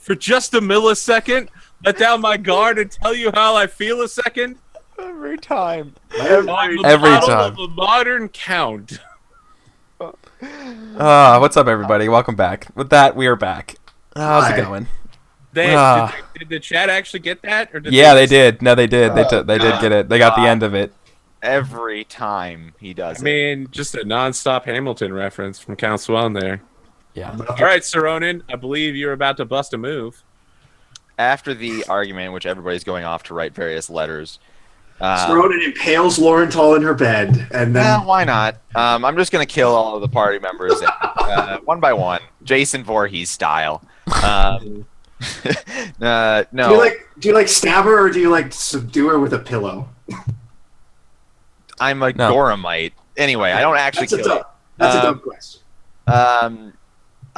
for just a millisecond, let down my guard, and tell you how I feel a second? Every time. I'm Every model time. of a modern count. What's up, everybody? Welcome back. With that, we are back. How's it going? Did the chat actually get that? Or Yeah, they did. No, they did. They did get it. They got the end of it. Every time he does I mean, just a non-stop Hamilton reference from Count Swan there. Yeah. All right, Saronin, I believe you're about to bust a move. After the argument, in which everybody's going off to write various letters. Saronin impales Laurenthal in her bed, and then Why not? I'm just gonna kill all of the party members, one by one, Jason Voorhees style. No. do you like stab her or do you like subdue her with a pillow? I'm a Goramite. Anyway, I don't actually kill her. That's a dumb question.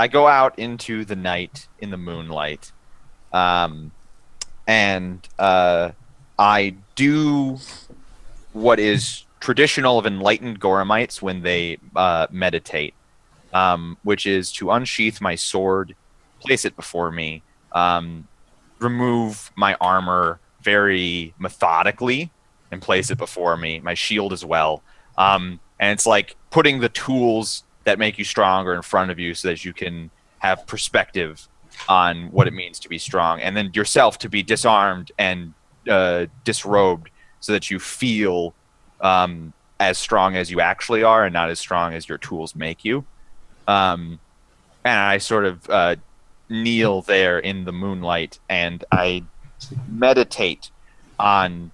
I go out into the night in the moonlight, and I do what is traditional of enlightened Goramites when they meditate, which is to unsheath my sword, place it before me, remove my armor very methodically, and place it before me, my shield as well. And it's like putting the tools that make you stronger in front of you so that you can have perspective on what it means to be strong, and then yourself to be disarmed and disrobed so that you feel as strong as you actually are and not as strong as your tools make you. And I sort of kneel there in the moonlight and I meditate on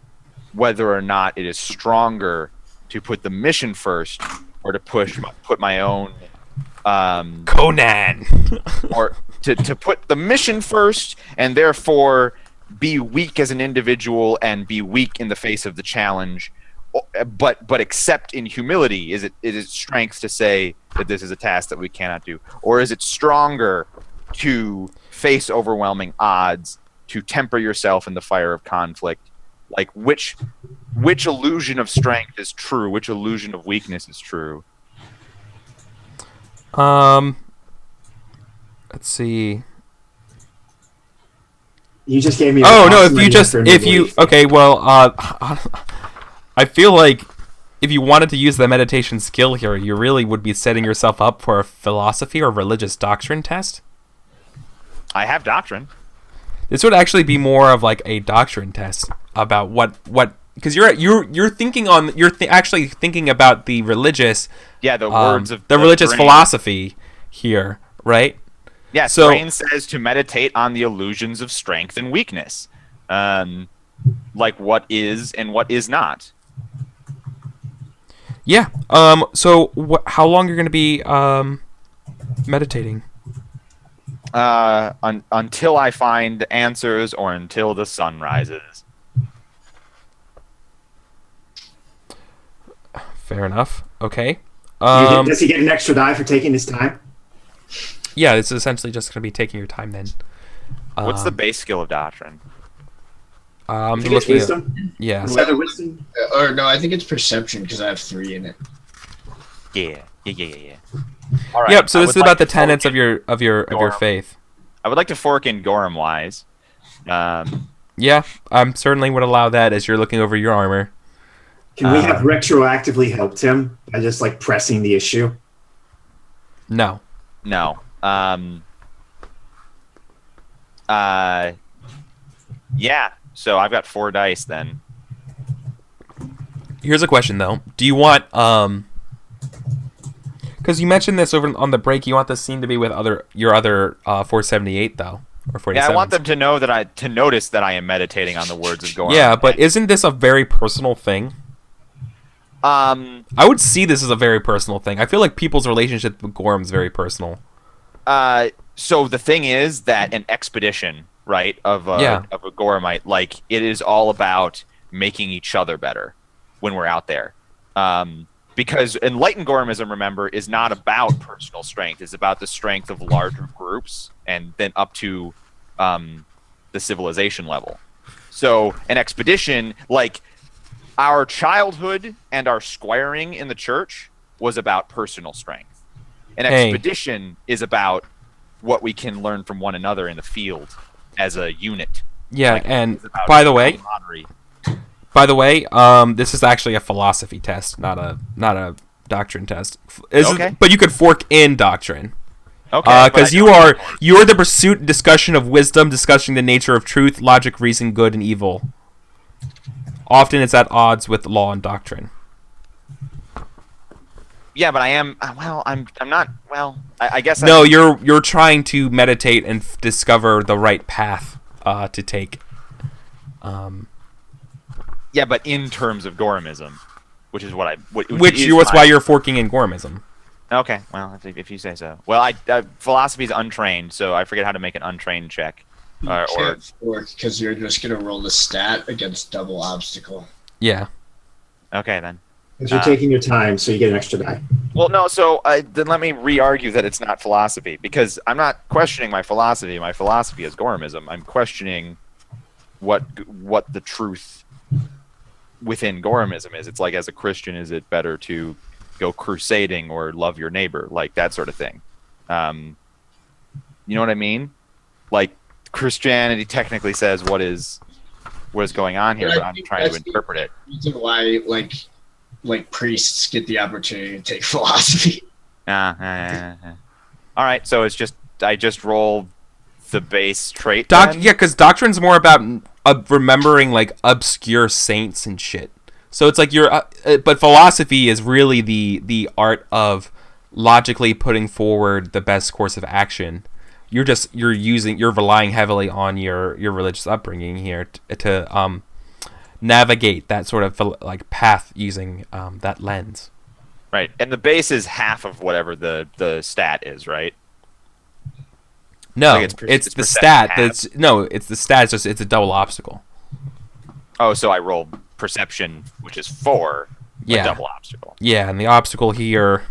whether or not it is stronger to put the mission first or to put my own Conan. or to put the mission first and therefore be weak as an individual and be weak in the face of the challenge, but accept in humility. Is it strength to say that this is a task that we cannot do, or is it stronger to face overwhelming odds, to temper yourself in the fire of conflict? Like which illusion of strength is true? Which illusion of weakness is true? Let's see. You just gave me. Okay. Well, I feel like if you wanted to use the meditation skill here, you really would be setting yourself up for a philosophy or religious doctrine test. I have doctrine. This would actually be more of like a doctrine test about what because you're thinking on actually thinking about the religious the words of the religious brain. Philosophy here, right? Yes, so, Brain says to meditate on the illusions of strength and weakness, like what is and what is not. Yeah. So how long you're going to be meditating? Until I find answers or until the sun rises. Fair enough. Okay. Does he get an extra die for taking his time? Yeah, it's essentially just going to be taking your time then. What's the base skill of doctrine? I think it's wisdom. Yeah. Is that a wisdom? Or no, I think it's perception because I have 3 in it. Yeah. All right. Yep. So this is about the tenets of your faith. I would like to fork in Gorham wise. Yeah, I certainly would allow that as you're looking over your armor. Can we have retroactively helped him by just like pressing the issue? No. Yeah. So I've got 4 dice then. Here's a question though. Do you want because you mentioned this over on the break, you want this scene to be with your other 478 though, or 47. Yeah, I want them to know to notice that I am meditating on the words of Gorham. Yeah, but isn't this a very personal thing? I would see this as a very personal thing. I feel like people's relationship with Gorham is very personal. So the thing is that an expedition, right, of a Gorhamite, like it is all about making each other better when we're out there. Because enlightened Gorhamism, remember, is not about personal strength. It's about the strength of larger groups and then up to the civilization level. So an expedition, like our childhood and our squiring in the church was about personal strength. An expedition is about what we can learn from one another in the field as a unit. Yeah, Like, and it's about by the way, camaraderie. this is actually a philosophy test, not a doctrine test. Okay. But you could fork in doctrine. Okay, Because you're the pursuit and discussion of wisdom, discussing the nature of truth, logic, reason, good, and evil. Often it's at odds with law and doctrine. Yeah, but I am. Well, I'm not. Well, I guess. No, you're trying to meditate and discover the right path to take. Yeah, but in terms of Goramism, which is what I. What's why you're forking in Goramism. Okay, well, if you say so. Well, philosophy is untrained, so I forget how to make an untrained check. Or because you're just gonna roll the stat against double obstacle. Yeah. Okay then. Because you're taking your time, so you get an extra die. Well, no. So then let me re-argue that it's not philosophy, because I'm not questioning my philosophy. My philosophy is Goramism. I'm questioning what the truth within Goramism is. It's like, as a Christian, is it better to go crusading or love your neighbor, like that sort of thing? You know what I mean? Like, Christianity technically says what is going on here, but I'm trying to interpret it. Reason why like priests get the opportunity to take philosophy. All right, so it's just I just roll the base trait. Yeah, because doctrine's more about remembering like obscure saints and shit. So it's like but philosophy is really the art of logically putting forward the best course of action. You're relying heavily on your religious upbringing here to navigate that sort of like path using that lens. Right, and the base is half of whatever the stat is, right? No, Like it's the stat. It's the stat. It's a double obstacle. Oh, so I roll perception, which is 4. Yeah. Double obstacle. Yeah, and the obstacle here.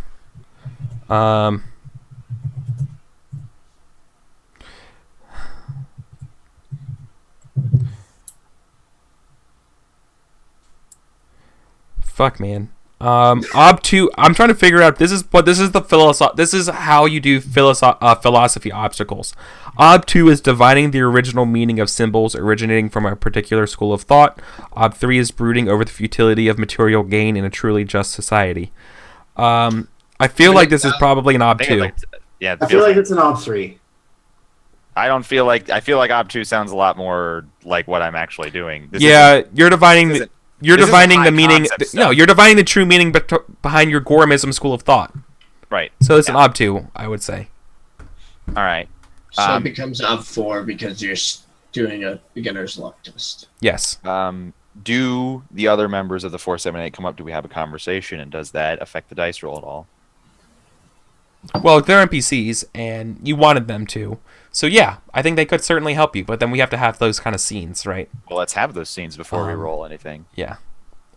Fuck, man. Ob2. I'm trying to figure out. This is how you do philosophy obstacles. Ob2 is divining the original meaning of symbols originating from a particular school of thought. Ob3 is brooding over the futility of material gain in a truly just society. I feel like this is probably an Ob2. Yeah, I feel like it's an Ob3. I feel like Ob2 sounds a lot more like what I'm actually doing. You're divining. You're this divining isn't the meaning. high concept No, stuff. you're divining the true meaning behind your Goramism school of thought. Right. So it's an Ob2, I would say. All right. So it becomes Ob4 because you're doing a beginner's luck test. Yes. Do the other members of the 478 come up? Do we have a conversation, and does that affect the dice roll at all? Well, they're NPCs, and you wanted them to. So yeah, I think they could certainly help you, but then we have to have those kind of scenes, right? Well, let's have those scenes before we roll anything. Yeah.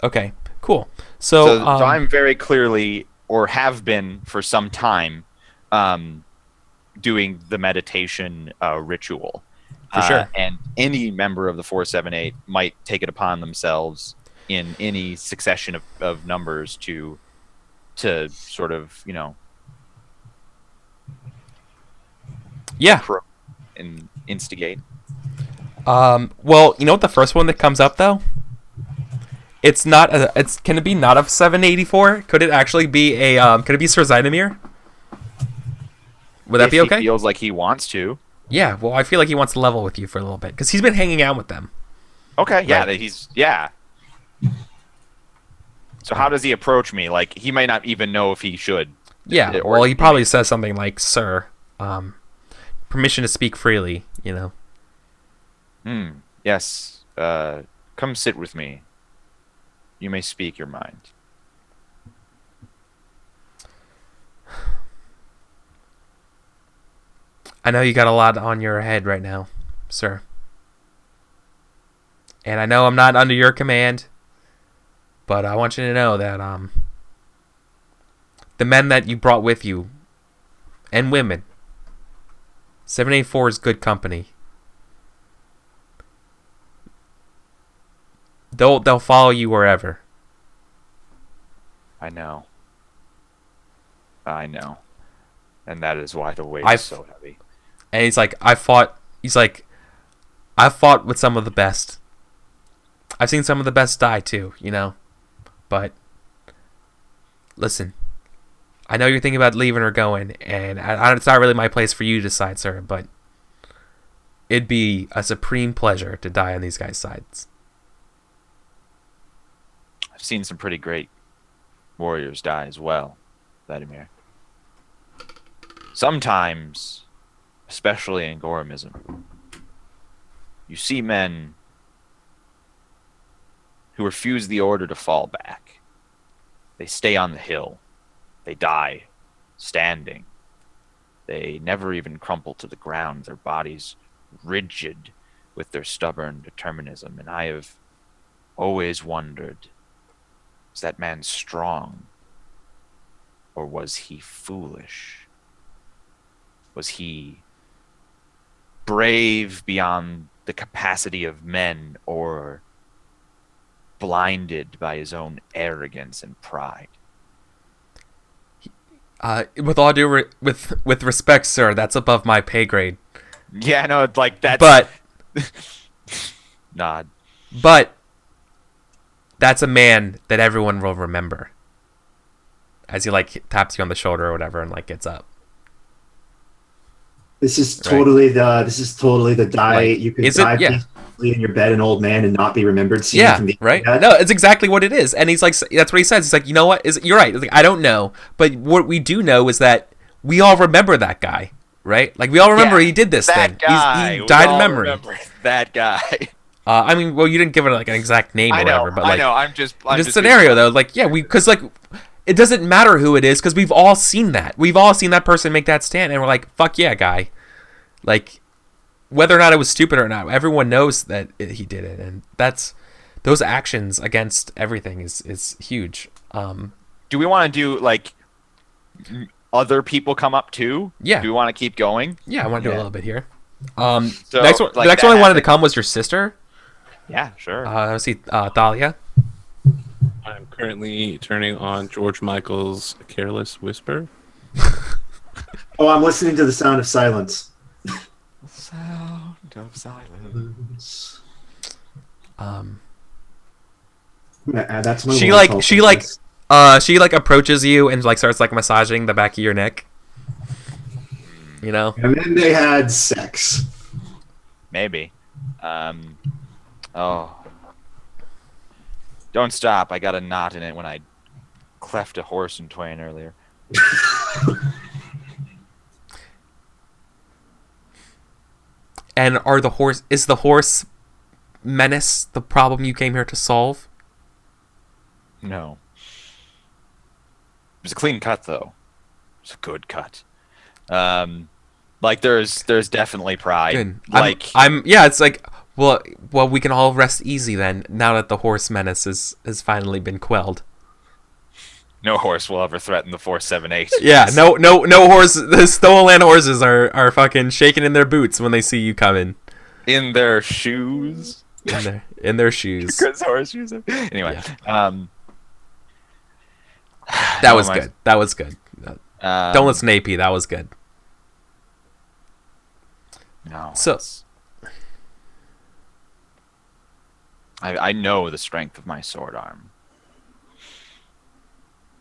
Okay, cool. So I'm very clearly, or have been for some time, doing the meditation ritual. For sure. And any member of the 478 might take it upon themselves in any succession of numbers to sort of, yeah. And instigate. Well, you know what the first one that comes up though? Can it be not a 784? Could it actually be could it be Sir Zydomir? Would that be okay? He feels like he wants to. Yeah, well, I feel like he wants to level with you for a little bit because he's been hanging out with them. Okay, yeah, Right. So how does he approach me? Like, he might not even know if he should. Yeah, well, he probably says something like, "Sir, permission to speak freely," you know. Yes. Come sit with me. You may speak your mind. I know you got a lot on your head right now, sir. And I know I'm not under your command, but I want you to know that the men that you brought with you, and women, 784 is good company. They'll follow you wherever. I know. And that is why the weight is so heavy. And he's like, I've fought with some of the best. I've seen some of the best die too, you know. But listen, I know you're thinking about leaving or going, and it's not really my place for you to decide, sir, but it'd be a supreme pleasure to die on these guys' sides. I've seen some pretty great warriors die as well, Vladimir. Sometimes, especially in Goromism, you see men who refuse the order to fall back. They stay on the hill. They die standing. They never even crumple to the ground, their bodies rigid with their stubborn determinism. And I have always wondered, is that man strong? Or was he foolish? Was he brave beyond the capacity of men, or blinded by his own arrogance and pride? With all due with respect, sir, that's above my pay grade. Yeah, no, like that's. But nod. But that's a man that everyone will remember. As he like taps you on the shoulder or whatever, and like gets up. This is totally the die. Like, You could die peacefully in your bed, an old man, and not be remembered. From the right. internet. No, it's exactly what it is, and he's like, that's what he says. He's like, you know what? You're right. It's like, I don't know, but what we do know is that we all remember that guy, right? Like we all remember he did this thing. Guy. He died in memory. That guy. I mean, well, you didn't give it like an exact name or whatever, but like, I know. I'm just scenario though. Like, yeah, because like. It doesn't matter who it is, because we've all seen that. We've all seen that person make that stand, and we're like, fuck yeah, guy. Like, whether or not it was stupid or not, everyone knows that he did it, and those actions against everything is huge. Do we want to do, like, other people come up too? Yeah. Do we want to keep going? Yeah, I want to do a little bit here. So, the next one I wanted to come was your sister. Yeah, sure. Let's see, Thalia. I'm currently turning on George Michael's Careless Whisper. Oh, I'm listening to the sound of silence. Sound of silence. That's my she approaches you and like starts like massaging the back of your neck. You know? And then they had sex. Maybe. Don't stop. I got a knot in it when I cleft a horse in twain earlier. And is the horse menace the problem you came here to solve? No. It was a clean cut, though. It was a good cut. Like there's definitely pride. Good. Like it's like well we can all rest easy then now that the horse menace has finally been quelled. No horse will ever threaten the 478. Yeah, no horse. The stolen horses are fucking shaking in their boots when they see you coming. In their shoes. In their shoes. Because horseshoes. Anyway, yeah. That was good. That was good. Don't listen to AP. That was good. No. So I know the strength of my sword arm.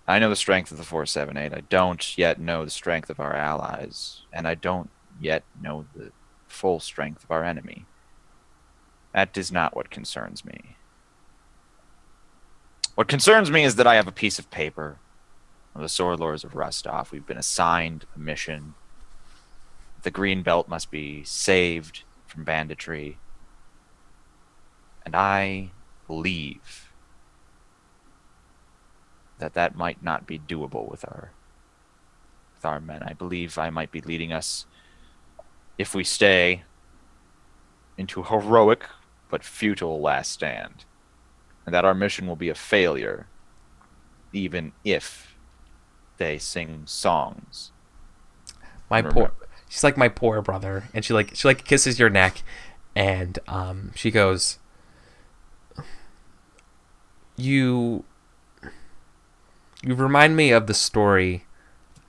I know the strength of the 478. I don't yet know the strength of our allies, and I don't yet know the full strength of our enemy. That is not what concerns me. What concerns me is that I have a piece of paper of the Sword Lords of Rostov. We've been assigned a mission. The Green Belt must be saved from banditry. And I believe that might not be doable with our men. I believe I might be leading us, if we stay, into a heroic but futile last stand. And that our mission will be a failure, even if they sing songs. She's like my poor brother, and she kisses your neck, and she goes, You remind me of the story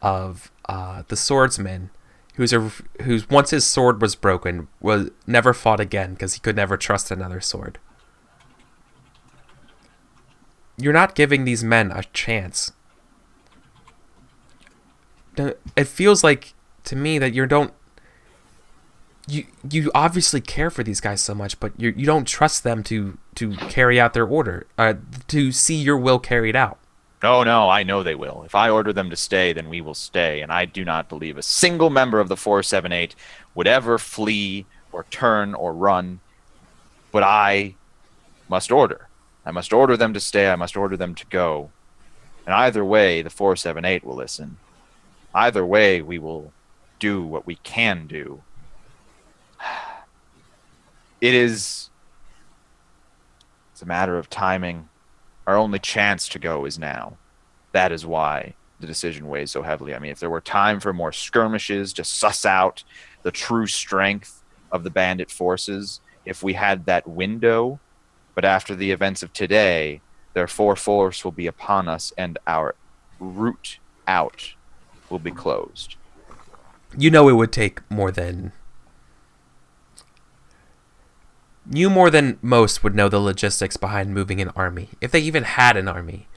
of the swordsman who's once his sword was broken, was never fought again because he could never trust another sword. You're not giving these men a chance. It feels like to me that you obviously care for these guys so much, but you don't trust them to carry out their order, to see your will carried out. No, I know they will. If I order them to stay, then we will stay, and I do not believe a single member of the 478 would ever flee or turn or run, but I must order. I must order them to stay, I must order them to go. And either way, the 478 will listen. Either way, we will do what we can do. It's a matter of timing. Our only chance to go is now. That is why the decision weighs so heavily. I mean, if there were time for more skirmishes to suss out the true strength of the bandit forces, if we had that window, but after the events of today, their full force will be upon us and our route out will be closed. You know it would take more than... You more than most would know the logistics behind moving an army. If they even had an army,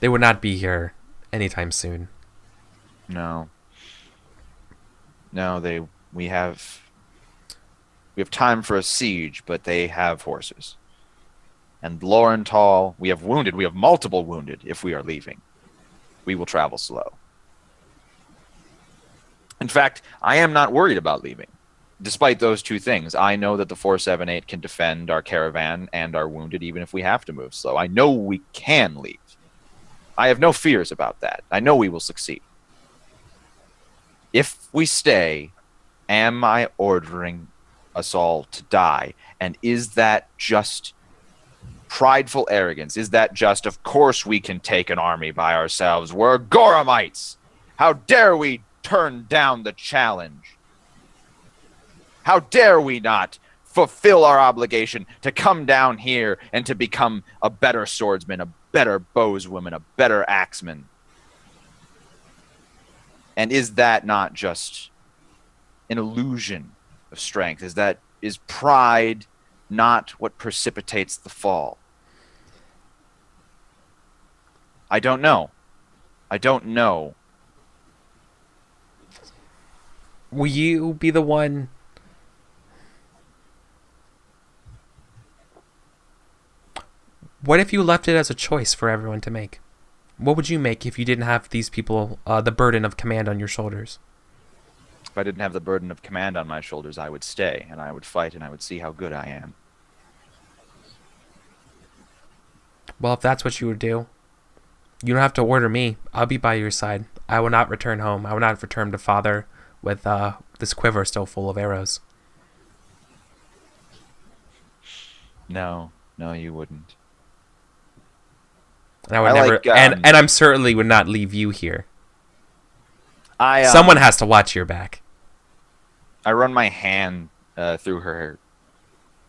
they would not be here anytime soon. No, we have time for a siege, but they have horses. And Lorenthal, we have multiple wounded if we are leaving. We will travel slow. In fact, I am not worried about leaving. Despite those two things, I know that the 478 can defend our caravan and our wounded even if we have to move slow. I know we can leave. I have no fears about that. I know we will succeed. If we stay, am I ordering us all to die? And is that just prideful arrogance? Is that just, of course we can take an army by ourselves? We're Goramites! How dare we turn down the challenge? How dare we not fulfill our obligation to come down here and to become a better swordsman, a better bowswoman, a better axeman? And is that not just an illusion of strength? Is pride not what precipitates the fall? I don't know. Will you be the one... What if you left it as a choice for everyone to make? What would you make if you didn't have these people, the burden of command on your shoulders? If I didn't have the burden of command on my shoulders, I would stay, and I would fight, and I would see how good I am. Well, if that's what you would do, you don't have to order me. I'll be by your side. I will not return home. I will not return to father with this quiver still full of arrows. No, you wouldn't. And I would never, like, and I'm certainly would not leave you here. Someone has to watch your back. I run my hand through her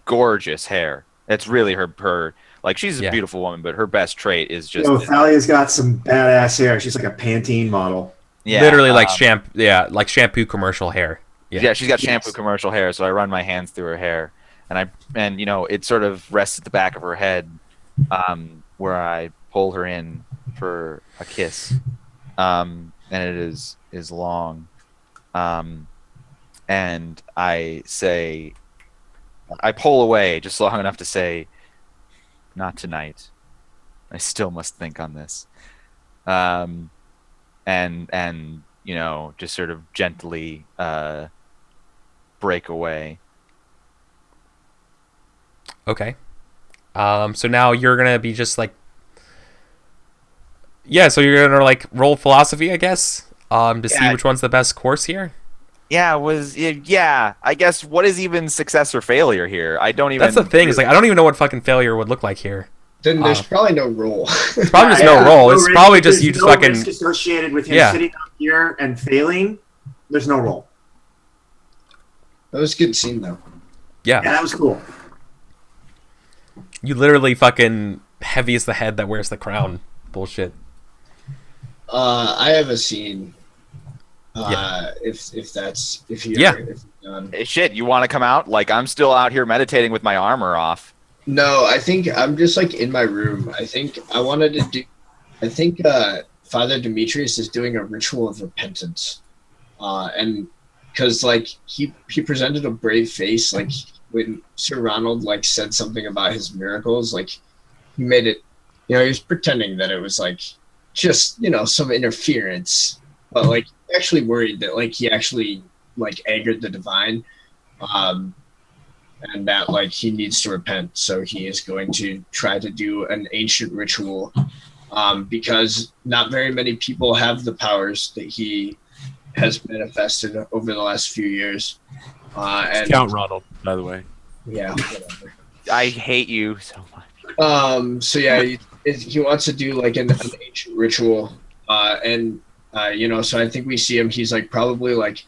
gorgeous hair. It's really her like, she's a beautiful woman, but her best trait is just... Thalia's got some badass hair. She's like a Pantene model. Yeah, literally like shampoo commercial hair. Yeah, she's got shampoo commercial hair, so I run my hands through her hair, and you know, it sort of rests at the back of her head, where I pull her in for a kiss, and it is long, and I pull away just long enough to say, "Not tonight. I still must think on this," and you know, just sort of gently break away. Okay. So now you're gonna be just like... Yeah, so you're gonna like roll philosophy, I guess, to see which one's the best course here. Yeah, I guess, what is even success or failure here? I don't even... That's the thing, is like, I don't even know what fucking failure would look like here. Then there's probably no roll. It's probably just no roll. It's probably just you just fucking... risk associated with him sitting up here and failing. There's no roll. That was a good scene, though. Yeah, that was cool. You literally fucking heavy as the head that wears the crown. Bullshit. I have a scene. If you Yeah. if you're done. Hey, shit, you want to come out? Like, I'm still out here meditating with my armor off. No, I think I'm just like in my room. I think Father Demetrius is doing a ritual of repentance, and because like he presented a brave face, like when Sir Ronald like said something about his miracles, like he made it, he was pretending that it was like just some interference, but like actually worried that like he actually like angered the divine. And that like he needs to repent, so he is going to try to do an ancient ritual, because not very many people have the powers that he has manifested over the last few years. And Count Ronald, by the way. yeah, whatever. I hate you so much. So yeah, he wants to do like an ancient ritual, and so I think we see him. He's like probably like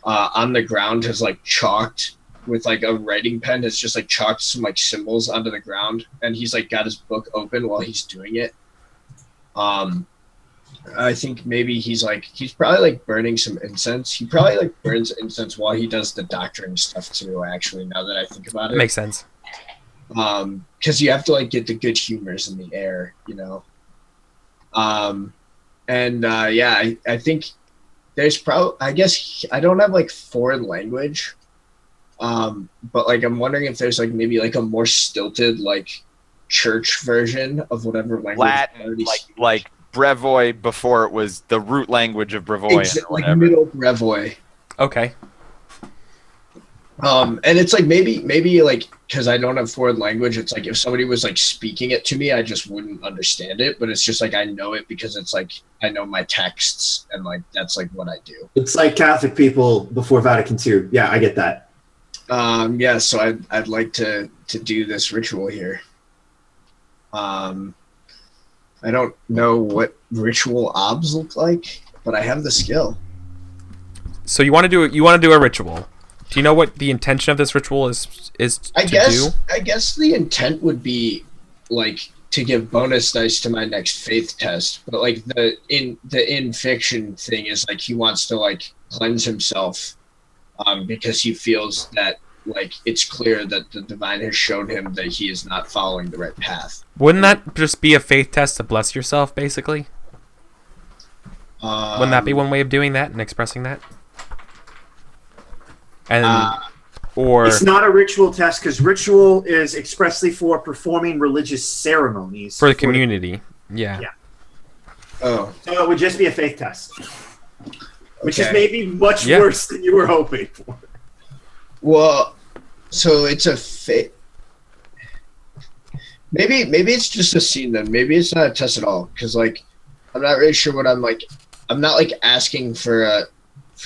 on the ground, has like chalked with like a writing pen. It's just like chalked some like symbols onto the ground, and he's like got his book open while he's doing it. I think maybe he's probably like burning some incense. He probably like burns incense while he does the doctoring stuff too, actually, now that I think about it. Makes sense. Because you have to like get the good humors in the air, I think there's probably, I guess I don't have like foreign language, but like I'm wondering if there's like maybe like a more stilted like church version of whatever language. Latin, like Brevoy before it was the root language of Brevoy, like Middle Brevoy. Okay. And it's like maybe like because I don't have foreign language, it's like if somebody was like speaking it to me, I just wouldn't understand it. But it's just like I know it because it's like I know my texts and like that's like what I do. It's like Catholic people before Vatican II. Yeah, I get that. So I'd like to do this ritual here. I don't know what ritual obs look like, but I have the skill. So you want to do a ritual. Do you know what the intention of this ritual is I guess the intent would be like to give bonus dice to my next faith test, but like the in fiction thing is like he wants to like cleanse himself, because he feels that like it's clear that the divine has shown him that he is not following the right path. Wouldn't that just be a faith test to bless yourself, basically? Wouldn't that be one way of doing that and expressing that? And or It's not a ritual test because ritual is expressly for performing religious ceremonies for the community. Yeah. Oh, So it would just be a faith test, which is okay. maybe much worse than you were hoping for. Well, so it's a maybe it's just a scene then. Maybe it's not a test at all because like I'm not really sure what I'm like. I'm not like asking for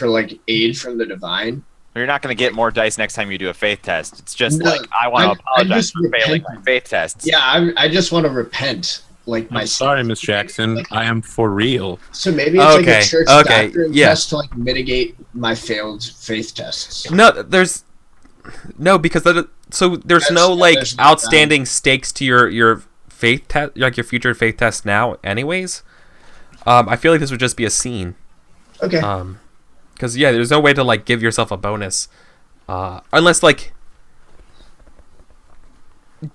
like aid from the divine. You're not going to get more dice next time you do a faith test. It's just No, like I want to apologize for failing repenting. my faith tests. Yeah, I just want to repent. Like my I'm sorry, Miss Jackson. I am for real. So maybe it's like Okay, a church okay, doctrine yeah. test to like mitigate my failed faith tests. No, there's because there's no like there's no outstanding stakes to your faith test, like your future faith test now. Anyways, I feel like this would just be a scene. Okay. Because there's no way to like give yourself a bonus, unless like.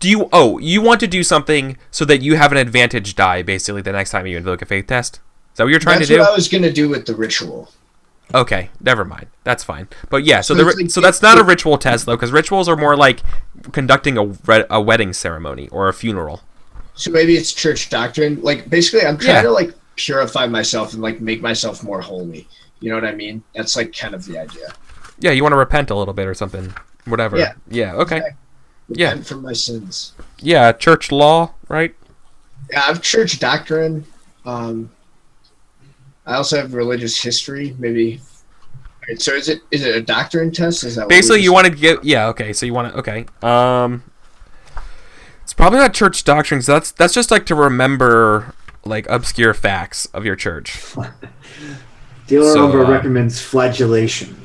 You want to do something so that you have an advantage die basically the next time you invoke a faith test? Is that what you're trying That's to do? what I was gonna do with the ritual. Okay, never mind. That's fine. But yeah, so it's like- that's not a ritual test though, because rituals are more like conducting a wedding ceremony or a funeral. So maybe it's church doctrine. Like basically, I'm trying Yeah. to like purify myself and like make myself more holy. You know what I mean? That's like kind of the idea. Yeah, you want to repent a little bit or something, whatever. Yeah. Yeah. Okay. Yeah. Repent from my sins. Yeah. Church law, right? Yeah, I have church doctrine. I also have religious history. Maybe. Alright, so is it a doctrine test? Is that Basically, what you want to get. Yeah. Okay. So you want to. Okay. It's probably not church doctrine. So that's just like to remember like obscure facts of your church. Dealer So, Umber recommends flagellation.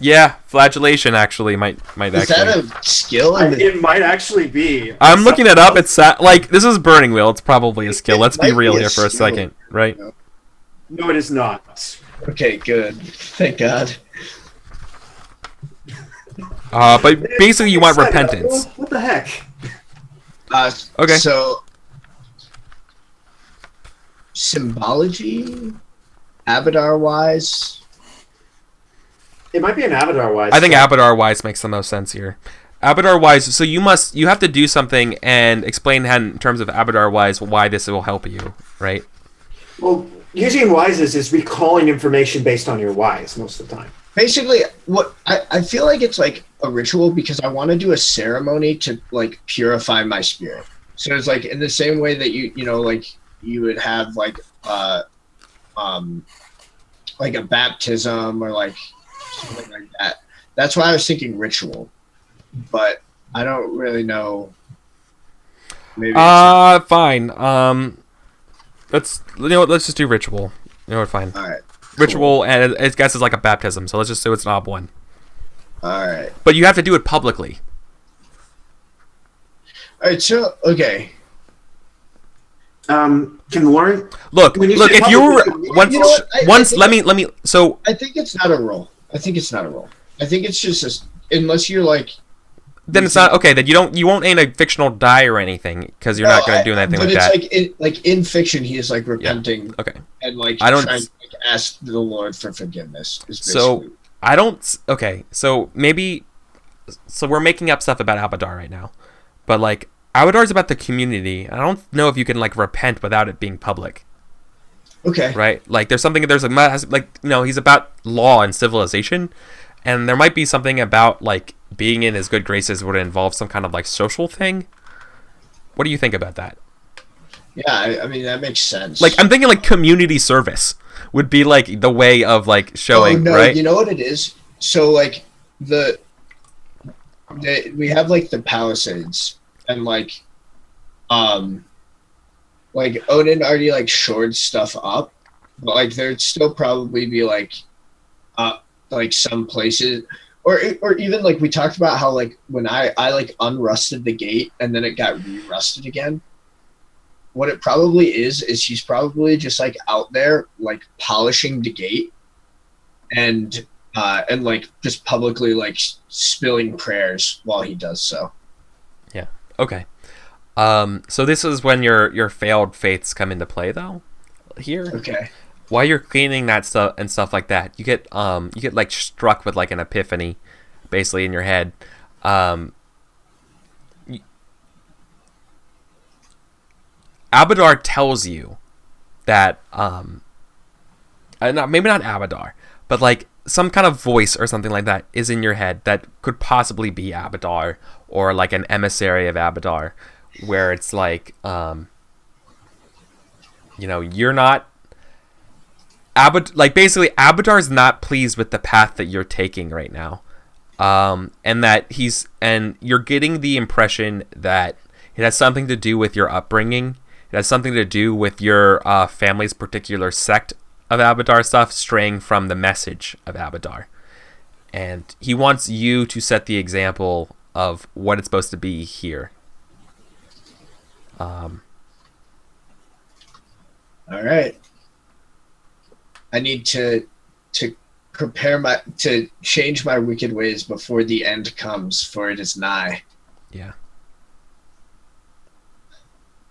Yeah, flagellation actually might is actually. that a skill? It might actually be. I'm looking it up. It's like this is Burning Wheel. It's probably a skill. Let's be might real be a here for a skill. second, right? No, it is not. Okay, good. Thank God. But basically, you want repentance. What the heck? Okay. So, symbology, Abadar-wise. It might be an Avatar-wise. I think Abadar-wise makes the most sense here. Abadar-wise, so you have to do something and explain in terms of Abadar-wise why this will help you, right? Well, using wises is recalling information based on your wise most of the time. Basically, what I feel like it's like a ritual because I want to do a ceremony to like purify my spirit. So it's like in the same way that you know like you would have like a baptism or like something like that. That's why I was thinking ritual, but I don't really know. Maybe. Fine. Let's just do ritual. You know what? Fine. All right. Ritual, and I guess it's like a baptism. So let's just say it's an ob one. All right. But you have to do it publicly. All right. So okay. Can Lauren Look. When you Look. say If you were publicly, once, you know what? once, I let me. So I think it's not a role. I think it's just unless you're like. then it's not okay. Then you won't aim a fictional die or anything because you're not going to do anything but like that. it's like in fiction, he is like repenting Okay. and like I don't- trying to like, ask the Lord for forgiveness. Is So basically- I don't. Okay. So maybe. So we're making up stuff about Abadar right now, but like Abadar is about the community. I don't know if you can like repent without it being public. okay, Right? Like there's he's about law and civilization, and there might be something about like being in his good graces would involve some kind of like social thing. What do you think about that? yeah, I mean that makes sense. Like I'm thinking like community service would be like the way of like showing, oh, no, right? you know what it is? So like we have like the Palisades and like Odin already like shored stuff up, but like there'd still probably be like some places or even like we talked about how like when I like unrusted the gate and then it got re-rusted again. What it probably is he's probably just like out there like polishing the gate and like just publicly like spilling prayers while he does so. Yeah. Okay. So this is when your failed faiths come into play though. Here. Okay. While you're cleaning that stuff and stuff like that, you get like struck with like an epiphany, basically in your head. Abadar tells you that maybe not Abadar, but like some kind of voice or something like that is in your head that could possibly be Abadar or like an emissary of Abadar, where it's like you're not. Basically Abadar's not pleased with the path that you're taking right now, and that you're getting the impression that it has something to do with your upbringing. It has something to do with your family's particular sect of Abadar stuff straying from the message of Abadar, and he wants you to set the example of what it's supposed to be here. All right. I need to prepare to change my wicked ways before the end comes, for it is nigh. Yeah.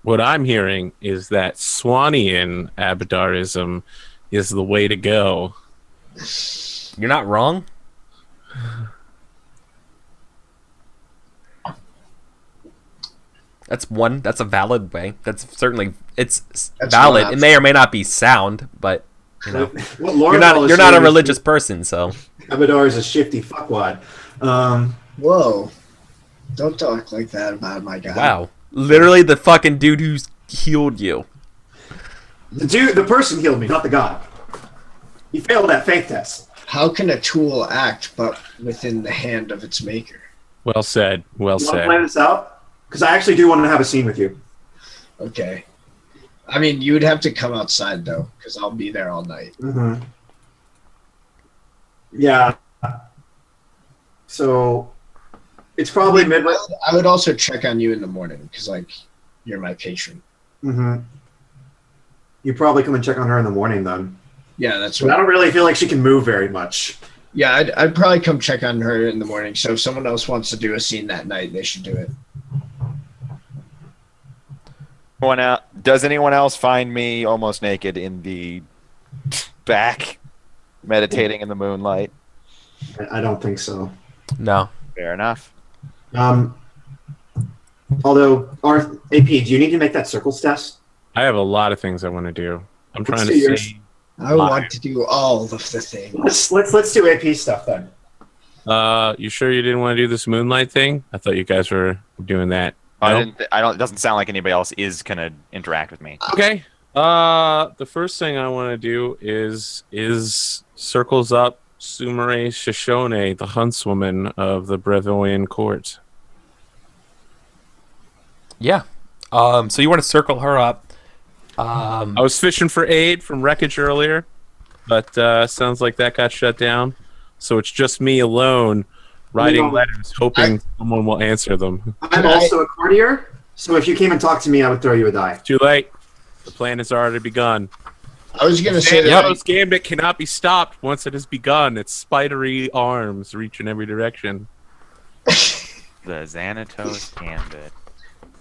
What I'm hearing is that Swannian Abadarism is the way to go. You're not wrong. That's a valid way. That's certainly That's valid. one It may or may not be sound, but What Lauren you're not a religious person, so Abadar is a shifty fuckwad. Whoa. Don't talk like that about my guy. wow. Literally the fucking dude who's healed you. The person healed me, not the god. He failed that faith test. How can a tool act but within the hand of its maker? Well said. Well You want to said. plan this out? Because I actually do want to have a scene with you. Okay. I mean, you would have to come outside, though, because I'll be there all night. Mm-hmm. Yeah. So it's probably midnight. I would also check on you in the morning, because, like, you're my patron. Mm-hmm. You probably come and check on her in the morning then. Yeah, that's But I what. don't really feel like she can move very much. Yeah, I'd probably come check on her in the morning. So if someone else wants to do a scene that night, they should do it. Does anyone else find me almost naked in the back, meditating in the moonlight? I don't think so. No. Fair enough. Although, AP, do you need to make that circles test? I have a lot of things I want to do. I'm trying do to yours. see. I want to do all of the things. Let's do AP stuff then. You sure you didn't want to do this moonlight thing? I thought you guys were doing that. I No? don't. It doesn't sound like anybody else is gonna interact with me. Okay. The first thing I want to do is circles up Sumire Shoshone, the huntswoman of the Brevoyan court. Yeah. So you want to circle her up. I was fishing for aid from wreckage earlier, but sounds like that got shut down. So it's just me alone writing No. letters, hoping someone will answer them. I'm also a courtier, so if you came and talked to me, I would throw you a die. Too late. The plan has already begun. I was gonna say that. Xanatos' gambit cannot be stopped once it has begun. Its spidery arms reach in every direction. The Xanatos Gambit.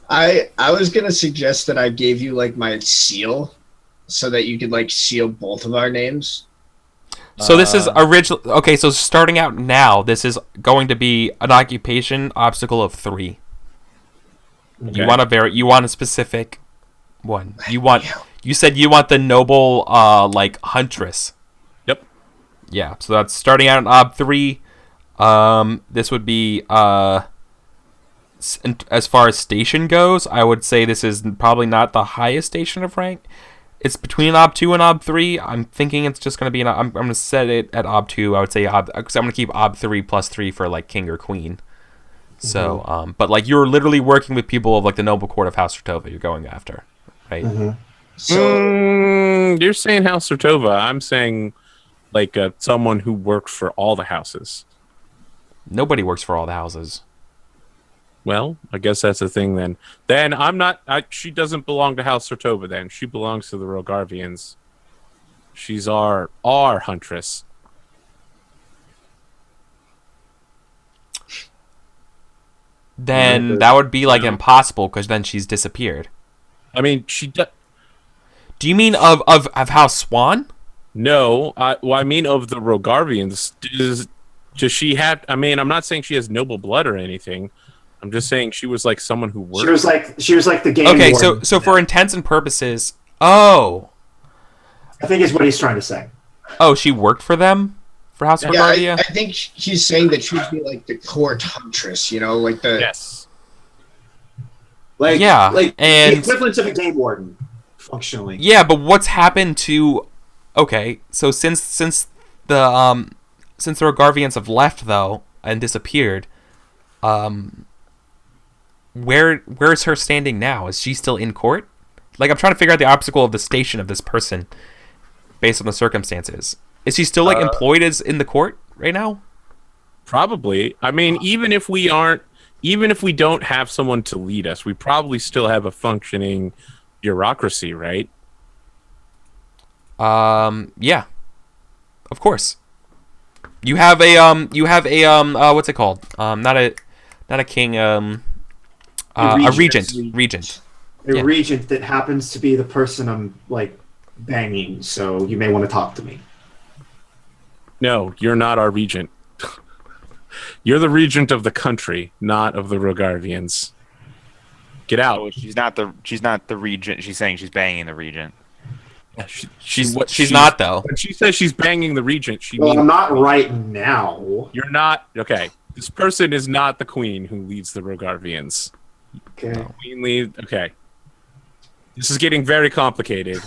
I was gonna suggest that I gave you like my seal, so that you could like seal both of our names. So this is original. Okay, so starting out now, this is going to be an occupation obstacle of 3. Okay. You want a specific one. You said you want the noble like huntress. Yep. Yeah, so that's starting out in ob 3. This would be as far as station goes, I would say this is probably not the highest station of rank. It's between ob 2 and ob 3. I'm thinking it's just going to be I'm going to set it at ob 2. I would say because I'm going to keep ob 3 plus 3 for like king or queen. So, but like you're literally working with people of like the noble court of House Rotova you're going after, right? So You're saying House Rotova. I'm saying like someone who worked for all the houses. Nobody works for all the houses. Well, I guess that's the thing then. Then I'm not. She doesn't belong to House Rotova. Then she belongs to the Rogarvians. She's our huntress. Then that would be like impossible because then she's disappeared. I mean, she. Do you mean of House Swan? No, I mean of the Rogarvians. Does she have? I mean, I'm not saying she has noble blood or anything. I'm just saying she was like someone who worked. She was like the game. Okay, warden. so for intents and purposes, I think is what he's trying to say. she worked for them for House yeah, Rogardia. I think he's saying that she'd be like the court huntress, you know, like the Yes. Like Yeah, like and- the equivalent of a game warden, functionally. Yeah, but what's happened to? Okay, so since the Rogarvians have left though and disappeared, where's her standing now? Is she still in court? Like I'm trying to figure out the obstacle of the station of this person based on the circumstances. Is she still like employed as in the court right now? Probably. I mean, even if we don't have someone to lead us, we probably still have a functioning bureaucracy, right? Yeah. Of course. You have a what's it called? Not a king, a regent. Regent. A Yeah. regent that happens to be the person I'm like banging, so you may want to talk to me. No, you're not our regent. You're the regent of the country, not of the Rogarvians. Get out. Oh, she's not the regent. She's saying she's banging the regent. She's not though. When she says she's banging the regent, she Well, means I'm not right now. you're not. Okay, this person is not the queen who leads the Rogarvians. Okay. Queen lead. Okay, this is getting very complicated.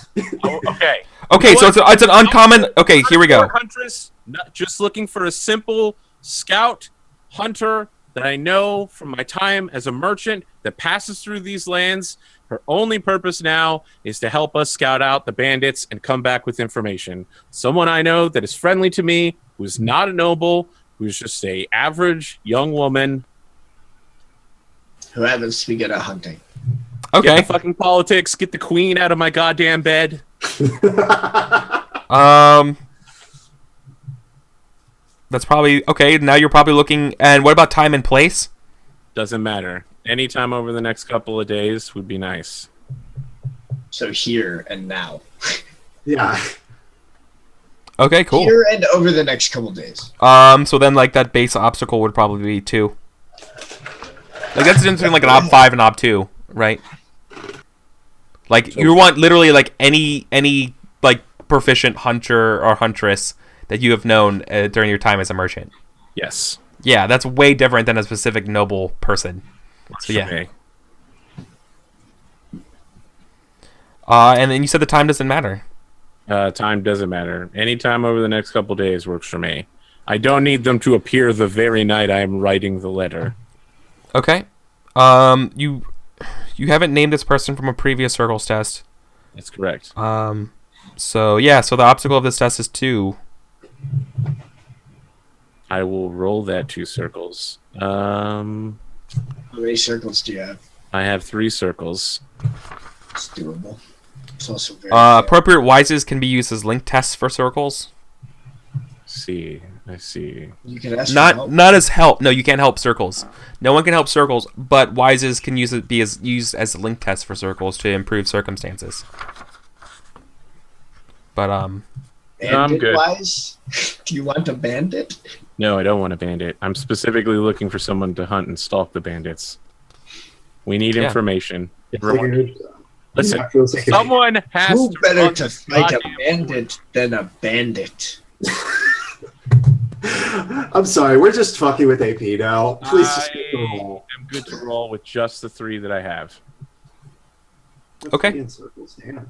Okay. Okay, so it's an uncommon. Okay, here we go. Huntress, not just looking for a simple scout hunter that I know from my time as a merchant that passes through these lands. Her only purpose now is to help us scout out the bandits and come back with information. Someone I know that is friendly to me, who is not a noble, who is just a average young woman. who happens to be good at hunting. Get Okay. the fucking politics. Get the queen out of my goddamn bed. That's probably okay. Now you're probably looking. And what about time and place? Doesn't matter. Anytime over the next couple of days would be nice. So here and now. Yeah. Okay, cool. Here and over the next couple days. So then like that base obstacle would probably be 2. Like that's the difference between like an Ob 5 and Ob 2, right? Like you want literally like any like proficient hunter or huntress that you have known during your time as a merchant. Yes. Yeah, that's way different than a specific noble person. So yeah. Okay. And then you said the time doesn't matter. Time doesn't matter. Anytime over the next couple days works for me. I don't need them to appear the very night I am writing the letter. Okay. You haven't named this person from a previous circles test. That's correct. So yeah, so the obstacle of this test is 2. I will roll that 2 circles. How many circles do you have? I have 3 circles. It's doable. It's also very Appropriate wises can be used as link tests for circles. I see. You can ask for help. Not as help. No, you can't help circles. No one can help circles, but wises can used as link tests for circles to improve circumstances. But I'm Bandit good. wise, do you want a bandit? No, I don't want a bandit. I'm specifically looking for someone to hunt and stalk the bandits. We need information. Everyone, listen, someone has Who to better hunt to this fight a goddamn bandit than a bandit? I'm sorry, we're just fucking with AP now. Please just get the roll. I'm good to roll with just the 3 that I have. Okay. In circles, damn.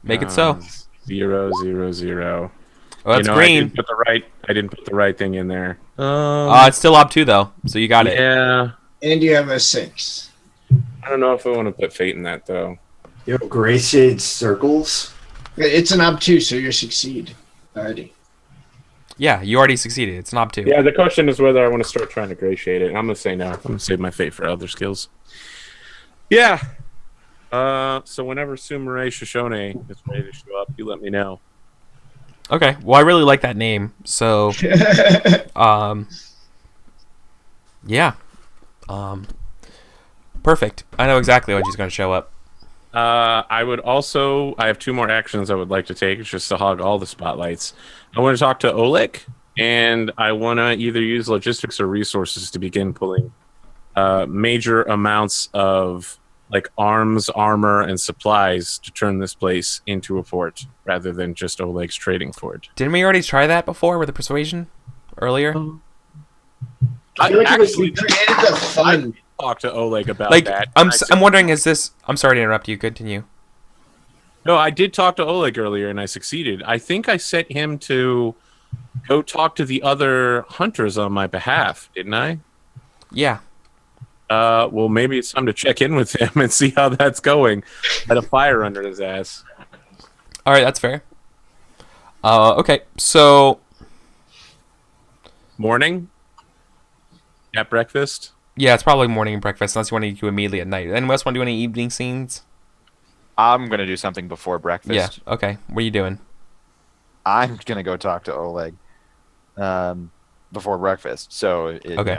make it so. 0, 0, 0. Oh, that's I green. didn't put the right thing in there. It's still Ob 2 though, so you got it. Yeah. And you have a 6. I don't know if I want to put fate in that though. Yo, gray shade circles? It's an Ob 2, so you succeed already. Yeah, you already succeeded. It's an Ob 2. Yeah, the question is whether I want to start trying to gray shade it. I'm gonna say no. I'm gonna save my fate for other skills. Yeah. So whenever Sumire Shoshone is ready to show up, you let me know. Okay. Well, I really like that name. So, yeah. Perfect. I know exactly when she's going to show up. I have 2 more actions I would like to take. It's just to hog all the spotlights. I want to talk to Oleg, and I want to either use logistics or resources to begin pulling major amounts of like arms, armor, and supplies to turn this place into a fort rather than just Oleg's trading fort. Didn't we already try that before with the persuasion earlier? I feel like it was- We created the fun. Talk to Oleg about Like, that. I'm wondering, is this? I'm sorry to interrupt you. Continue. No, I did talk to Oleg earlier, and I succeeded. I think I sent him to go talk to the other hunters on my behalf, didn't I? Yeah. Well, maybe it's time to check in with him and see how that's going. Had a fire under his ass. All right, that's fair. Okay, so Morning? At breakfast? yeah, it's probably morning and breakfast, unless you want to do immediately at night. Anyone else want to do any evening scenes? I'm gonna do something before breakfast. Yeah. Okay. What are you doing? I'm gonna go talk to Oleg before breakfast. So Okay.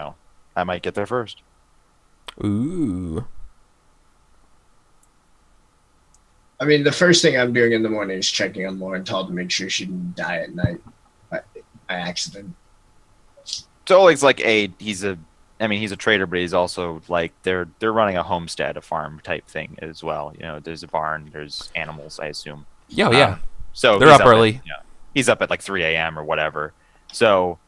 I might get there first. Ooh. I mean, the first thing I'm doing in the morning is checking on Laurenthal to make sure she didn't die at night by accident. So Oleg's like he's a trader, but he's also like they're running a homestead, a farm type thing as well. There's a barn, there's animals, I assume. Yeah, yeah. So They're he's up early. He's up at like 3 a.m. or whatever. So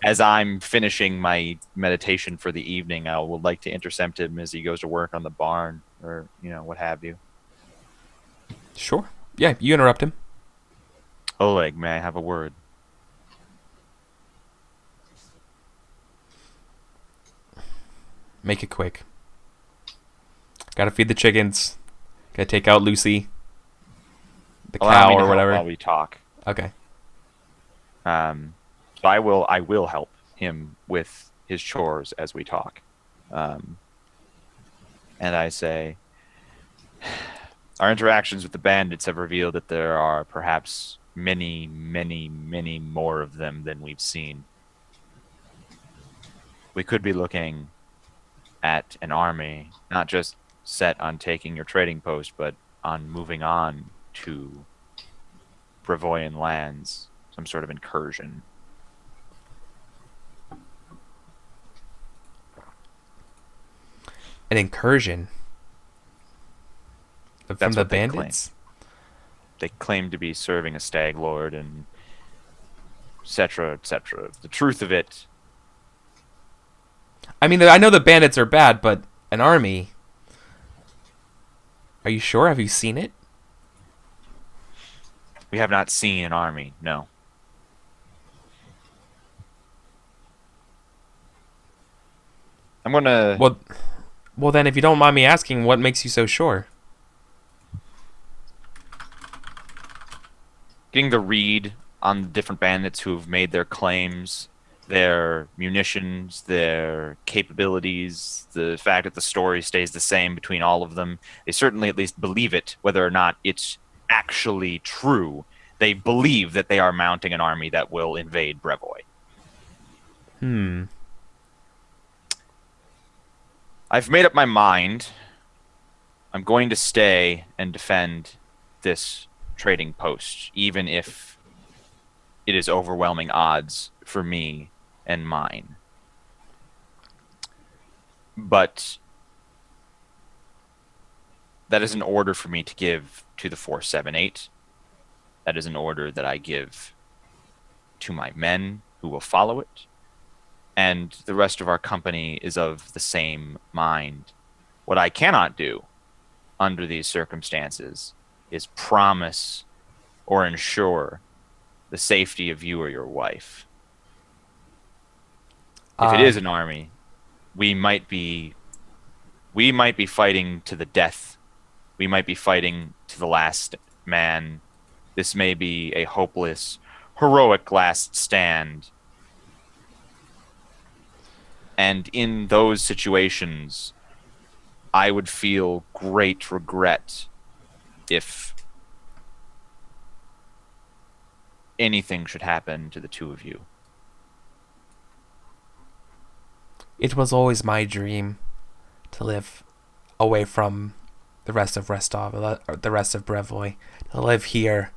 as I'm finishing my meditation for the evening, I would like to intercept him as he goes to work on the barn or what have you. Sure. Yeah, you interrupt him. Oleg, may I have a word? Make it quick. Gotta feed the chickens. Gotta take out Lucy. The Allow cow me to or help whatever. while we talk. Okay. So I will help him with his chores as we talk. And I say, Our interactions with the bandits have revealed that there are perhaps many, many, many more of them than we've seen. We could be looking at an army, not just set on taking your trading post, but on moving on to Brevoyan lands, some sort of incursion. An incursion from That's the what they claim. bandits? They claim to be serving a stag lord and etc., etc. The truth of it, I mean, I know the bandits are bad, but an army... Are you sure? Have you seen it? we have not seen an army, no. I'm gonna... Well, then, if you don't mind me asking, what makes you so sure? Getting the read on the different bandits who have made their claims, their munitions, their capabilities, the fact that the story stays the same between all of them. They certainly at least believe it, whether or not it's actually true. They believe that they are mounting an army that will invade Brevoy. I've made up my mind. I'm going to stay and defend this trading post, even if it is overwhelming odds for me and mine. But that is an order for me to give to the 478. That is an order that I give to my men who will follow it. And the rest of our company is of the same mind. What I cannot do under these circumstances is promise or ensure the safety of you or your wife. If it is an army, we might be fighting to the death. We might be fighting to the last man. This may be a hopeless, heroic last stand. And in those situations, I would feel great regret if anything should happen to the two of you. It was always my dream to live away from the rest of Rostov, the rest of Brevoy, to live here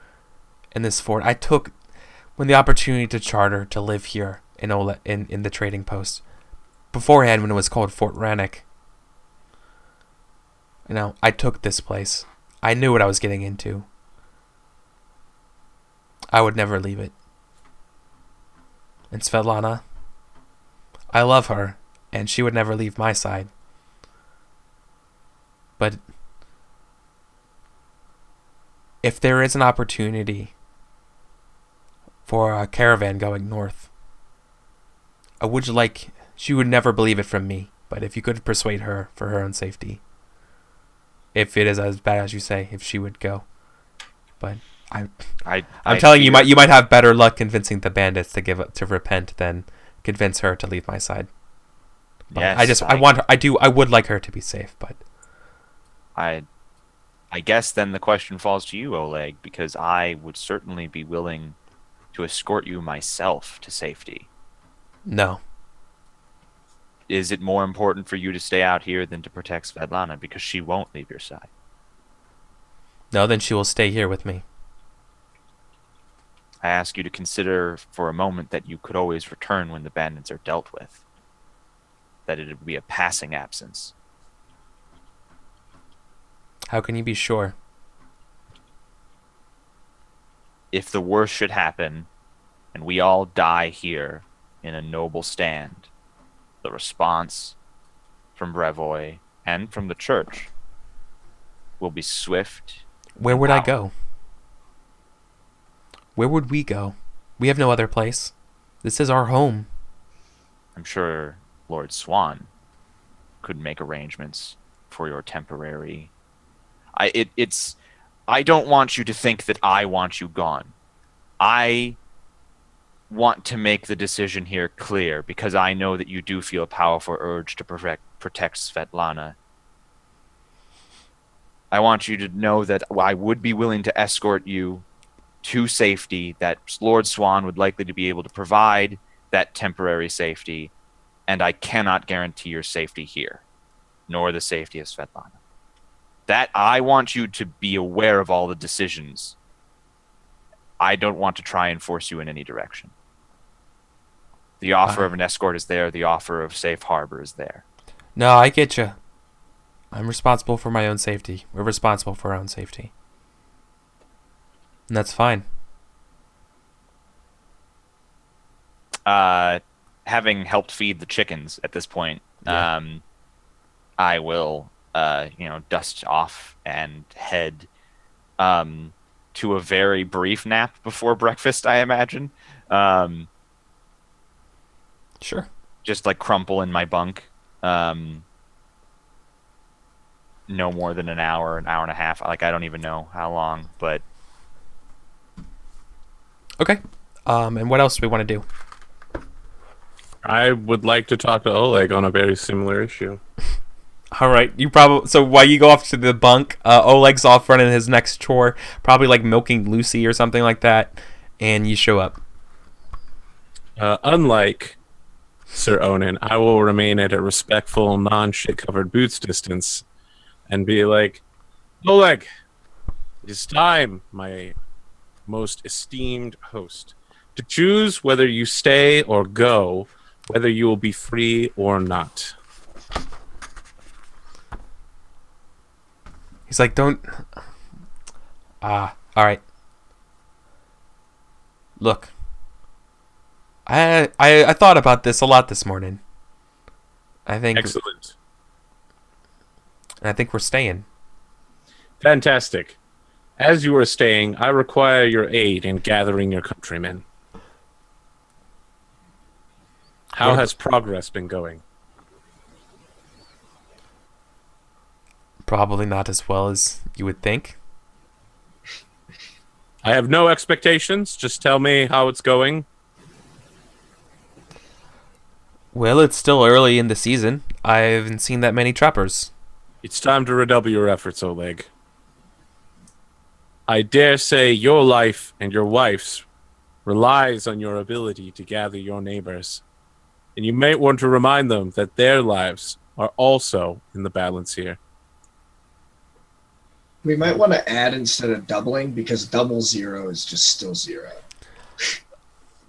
in this fort. I took when the opportunity to charter to live here in the trading post. Beforehand, when it was called Fort Rannoch, I took this place. I knew what I was getting into. I would never leave it. And Svetlana, I love her, and she would never leave my side. But if there is an opportunity for a caravan going north, she would never believe it from me, but if you could persuade her for her own safety, if it is as bad as you say, if she would go. But I'm telling you, you might have better luck convincing the bandits to repent than convince her to leave my side. But Yes, I would like her to be safe, but I guess then the question falls to you, Oleg, because I would certainly be willing to escort you myself to safety. no. Is it more important for you to stay out here than to protect Svetlana because she won't leave your side? No, then she will stay here with me. I ask you to consider for a moment that you could always return when the bandits are dealt with. That it would be a passing absence. How can you be sure? If the worst should happen, and we all die here in a noble stand, the response from Brevoy and from the church will be swift. Where would I go? Where would we go? We have no other place. This is our home. I'm sure Lord Swan could make arrangements for your temporary... I don't want you to think that I want you gone. I want to make the decision here clear because I know that you do feel a powerful urge to protect Svetlana. I want you to know that I would be willing to escort you to safety, that Lord Swan would likely to be able to provide that temporary safety, and I cannot guarantee your safety here, nor the safety of Svetlana. That I want you to be aware of all the decisions. I don't want to try and force you in any direction. The offer of an escort is there. The offer of safe harbor is there. No, I get you. I'm responsible for my own safety. We're responsible for our own safety. And that's fine. Having helped feed the chickens at this point, Yeah. I will, dust off and head to a very brief nap before breakfast, I imagine. Sure. Just like crumple in my bunk. No more than an hour and a half. Like, I don't even know how long, but Okay. And what else do we want to do? I would like to talk to Oleg on a very similar issue. All right. So while you go off to the bunk, Oleg's off running his next chore, probably like milking Lucy or something like that, and you show up. Unlike Sir Onan, I will remain at a respectful, non-shit-covered boots distance and be like, Oleg, it is time, my most esteemed host, to choose whether you stay or go, whether you will be free or not. He's like, don't... all right. Look. I thought about this a lot this morning. Excellent. I think we're staying. Fantastic. As you are staying, I require your aid in gathering your countrymen. How has progress been going? Probably not as well as you would think. I have no expectations. Just tell me how it's going. Well, it's still early in the season. I haven't seen that many trappers. It's time to redouble your efforts, Oleg. I dare say your life and your wife's relies on your ability to gather your neighbors. And you may want to remind them that their lives are also in the balance here. We might want to add instead of doubling, because double zero is just still zero.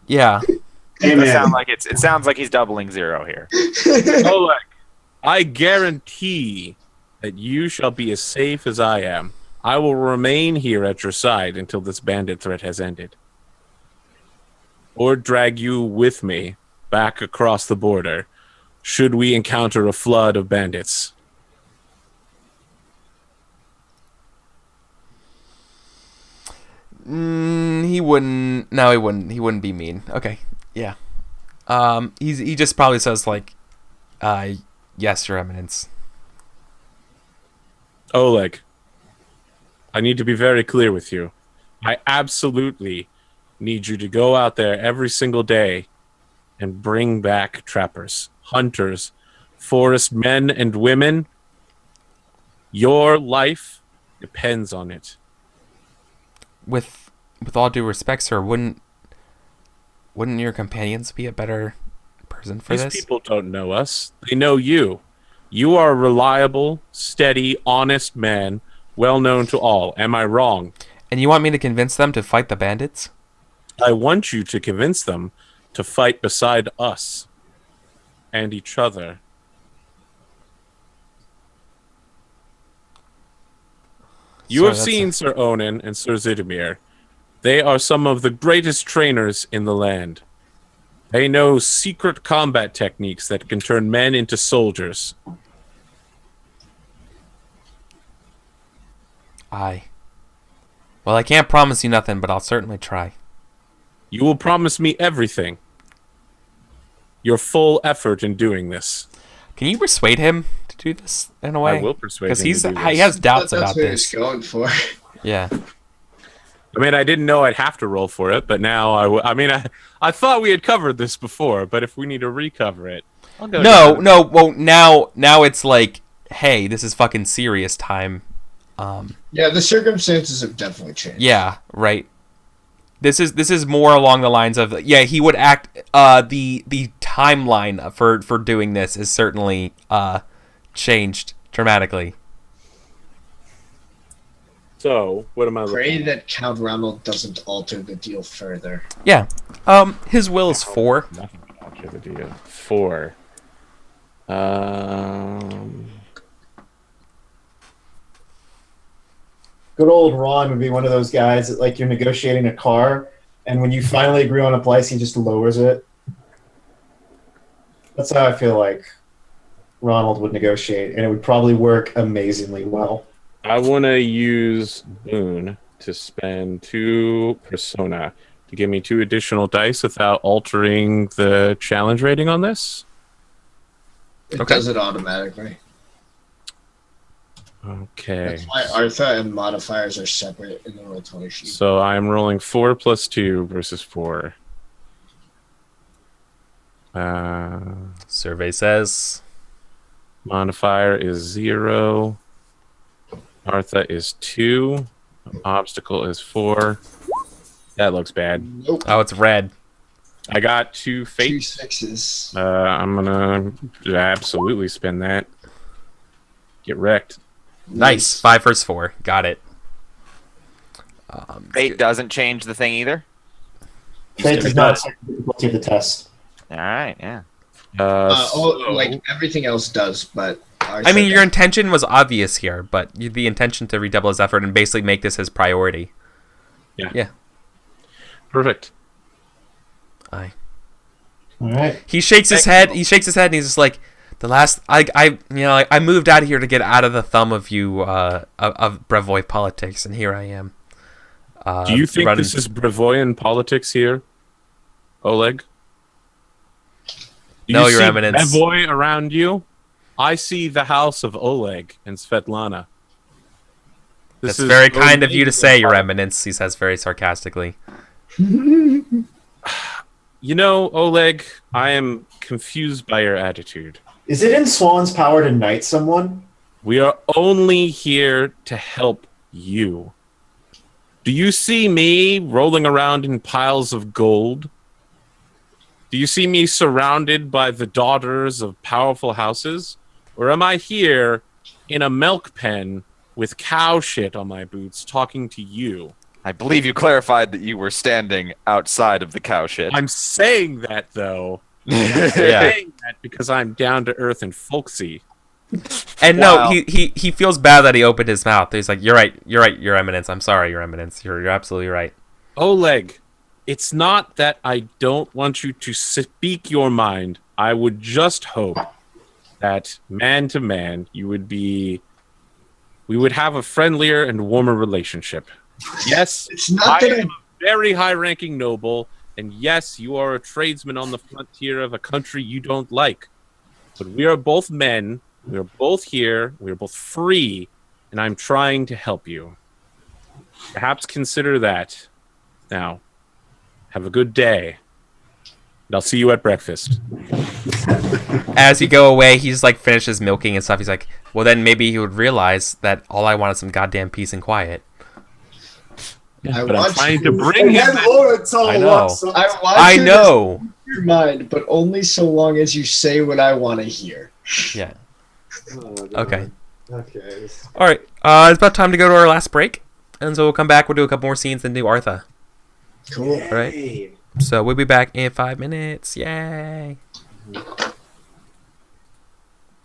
Yeah. it sounds like he's doubling zero here. Oleg, I guarantee that you shall be as safe as I am. I will remain here at your side until this bandit threat has ended. Or drag you with me back across the border, should we encounter a flood of bandits. He wouldn't. No, he wouldn't. He wouldn't be mean. Okay. Yeah. He just probably says like, yes, Your Eminence. Oleg, I need to be very clear with you. I absolutely need you to go out there every single day and bring back trappers, hunters, forest men and women. Your life depends on it. With all due respect, sir, wouldn't your companions be a better person for These this? people don't know us. They know you. You are a reliable, steady, honest man, well known to all. Am I wrong? And you want me to convince them to fight the bandits? I want you to convince them to fight beside us and each other. You Sorry, have seen Sir Onan and Sir Zidimir. They are some of the greatest trainers in the land. They know secret combat techniques that can turn men into soldiers. Aye. Well, I can't promise you nothing, but I'll certainly try. You will promise me everything. Your full effort in doing this. Can you persuade him to do this in a way? I will persuade him because to do he this. has doubts That's about what this. he's going for. Yeah. I mean, I didn't know I'd have to roll for it, but now I thought we had covered this before, but if we need to recover it, I'll go down. No. Well, now it's like, hey, this is fucking serious time. Yeah, the circumstances have definitely changed. Yeah, right. This is more along the lines of he would act. The timeline for doing this is certainly changed dramatically. So, what am I looking Pray at? that Count Ronald doesn't alter the deal further. Yeah. His will is 4. Nothing can alter the deal. 4. Good old Ron would be one of those guys that, like, you're negotiating a car, and when you finally agree on a price, he just lowers it. That's how I feel like Ronald would negotiate, and it would probably work amazingly well. I want to use Boone to spend 2 persona to give me 2 additional dice without altering the challenge rating on this. It Okay. does it automatically. Okay. That's why Artha and modifiers are separate in the Roll20 sheet. So I'm rolling 4 plus 2 versus 4. Survey says Modifier is 0. Artha is 2. Obstacle is 4. That looks bad. Nope. oh, it's red. I got 2 2 fate. 6s. I'm gonna absolutely spin that. Get wrecked. Nice. 5 versus 4. Got it. Fate doesn't change the thing either. Fate does not affect the difficulty of the test. All right, yeah. Like everything else does, but I mean, your intention was obvious here, but the intention to redouble his effort and basically make this his priority. Yeah. Perfect. Aye. All right. He shakes his head. He shakes his head, and he's just like, "The last, I moved out of here to get out of the thumb of you, of Brevoy politics, and here I am." Do you think running- this is Brevoyan politics here, Oleg? Do No, you Your see Eminence. Brevoy around you? I see the house of Oleg and Svetlana. This That's is very kind of you to Oleg say, and Your Pol- Eminence. He says very sarcastically. You know, Oleg, I am confused by your attitude. Is it in Swan's power to knight someone? We are only here to help you. Do you see me rolling around in piles of gold? Do you see me surrounded by the daughters of powerful houses? Or am I here in a milk pen with cow shit on my boots talking to you? I believe you clarified that you were standing outside of the cow shit. I'm saying that, though. Yeah. Saying that because I'm down to earth and folksy. And Wow. no, he feels bad that he opened his mouth. He's like, You're right, Your Eminence. I'm sorry, Your Eminence. You're absolutely right. Oleg, it's not that I don't want you to speak your mind. I would just hope that man to man, we would have a friendlier and warmer relationship. Yes, It's not I that am a very high-ranking noble, and yes, you are a tradesman on the frontier of a country you don't like. But we are both men. We are both here. We are both free, and I'm trying to help you. Perhaps consider that. Now, have a good day. And I'll see you at breakfast. As you go away, he just like finishes milking and stuff. He's like, well, then maybe he would realize that all I want is some goddamn peace and quiet. But I'm trying to bring him. And Laura told I know. us. I know. your mind, but only so long as you say what I want to hear. Yeah. Oh, God. Okay. Okay. All right. It's about time to go to our last break, and so we'll come back. We'll do a couple more scenes, then do Artha. Cool. All right. So we'll be back in 5 minutes. Yay.